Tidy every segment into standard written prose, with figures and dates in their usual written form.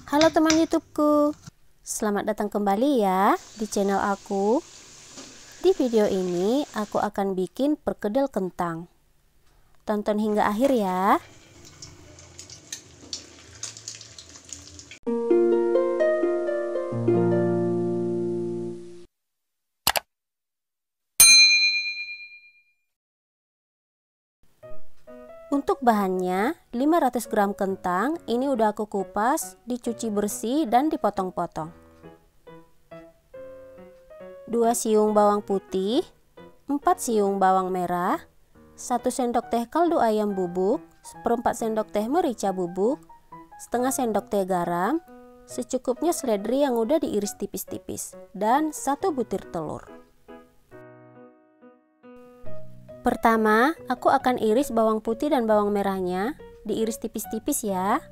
Halo teman YouTubeku, selamat datang kembali ya di channel aku. Di video ini aku akan bikin perkedel kentang. Tonton hingga akhir ya. Untuk bahannya, 500 gram kentang, ini udah aku kupas, dicuci bersih dan dipotong-potong. 2 siung bawang putih, 4 siung bawang merah, 1 sendok teh kaldu ayam bubuk, seperempat sendok teh merica bubuk, setengah sendok teh garam, secukupnya seledri yang udah diiris tipis-tipis, dan 1 butir telur. Pertama, aku akan iris bawang putih dan bawang merahnya, diiris tipis-tipis ya.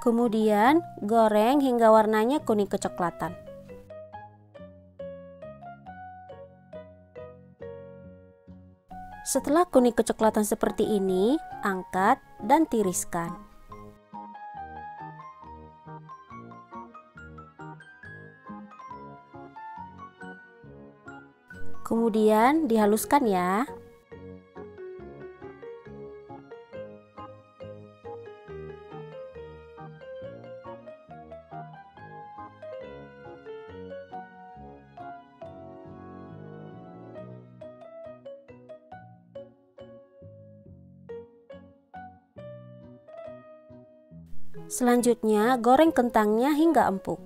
Kemudian, goreng hingga warnanya kuning kecoklatan. Setelah kuning kecoklatan seperti ini, angkat dan tiriskan. Kemudian dihaluskan ya. Selanjutnya, goreng kentangnya hingga empuk.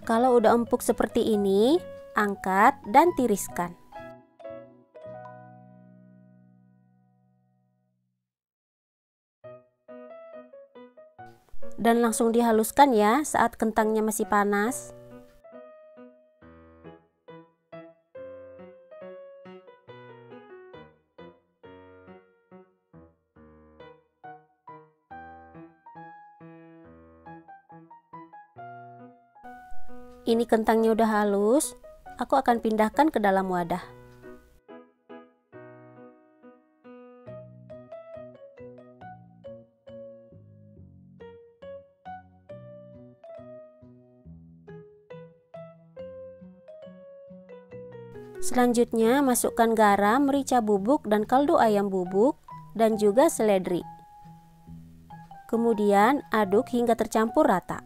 Kalau udah empuk seperti ini, angkat dan tiriskan. Dan langsung dihaluskan ya saat kentangnya masih panas. Ini kentangnya udah halus, aku akan pindahkan ke dalam wadah. Selanjutnya masukkan garam, merica bubuk, dan kaldu ayam bubuk, dan juga seledri. Kemudian aduk hingga tercampur rata.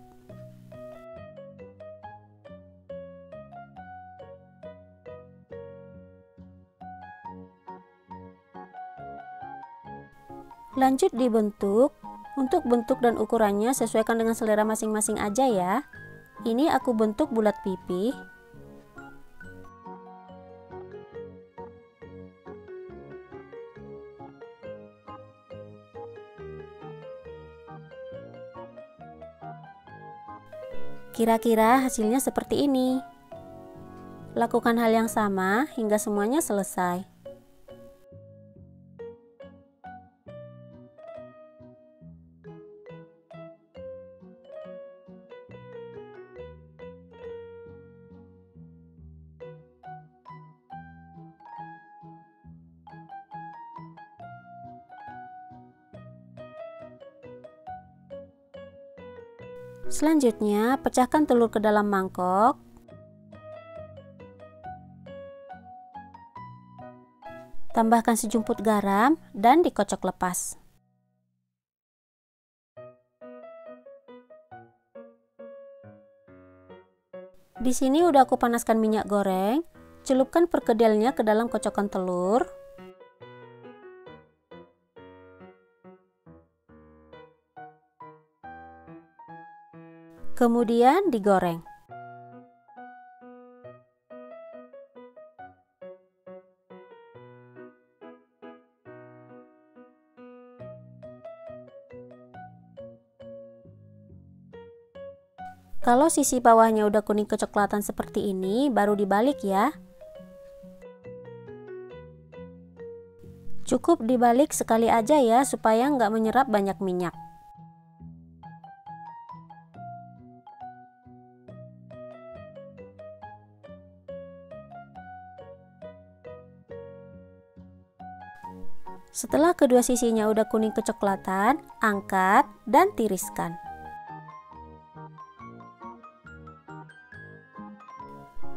Lanjut dibentuk. Untuk bentuk dan ukurannya sesuaikan dengan selera masing-masing aja ya. Ini aku bentuk bulat pipih. Kira-kira hasilnya seperti ini. Lakukan hal yang sama hingga semuanya selesai. Selanjutnya, pecahkan telur ke dalam mangkok. Tambahkan sejumput garam dan dikocok lepas. Di sini udah aku panaskan minyak goreng. Celupkan perkedelnya ke dalam kocokan telur. Kemudian digoreng. Kalau sisi bawahnya udah kuning kecoklatan seperti ini, baru dibalik ya. Cukup dibalik sekali aja ya, supaya nggak menyerap banyak minyak. Setelah kedua sisinya udah kuning kecoklatan, angkat dan tiriskan.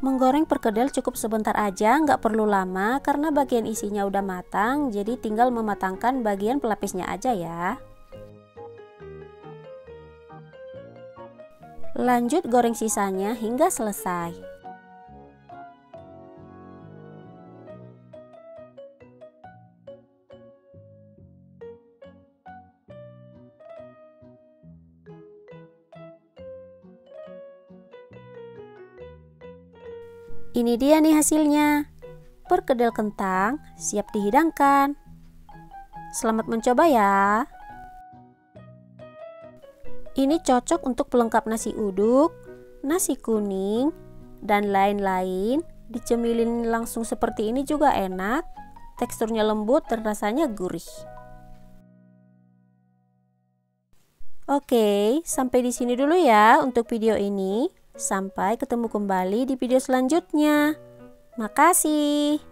Menggoreng perkedel cukup sebentar aja, nggak perlu lama karena bagian isinya udah matang, jadi tinggal mematangkan bagian pelapisnya aja ya. Lanjut goreng sisanya hingga selesai. Ini dia nih hasilnya. Perkedel kentang siap dihidangkan. Selamat mencoba ya. Ini cocok untuk pelengkap nasi uduk, nasi kuning, dan lain-lain. Dicemilin langsung seperti ini juga enak. Teksturnya lembut dan rasanya gurih. Oke, sampai di sini dulu ya untuk video ini. Sampai ketemu kembali di video selanjutnya. Makasih.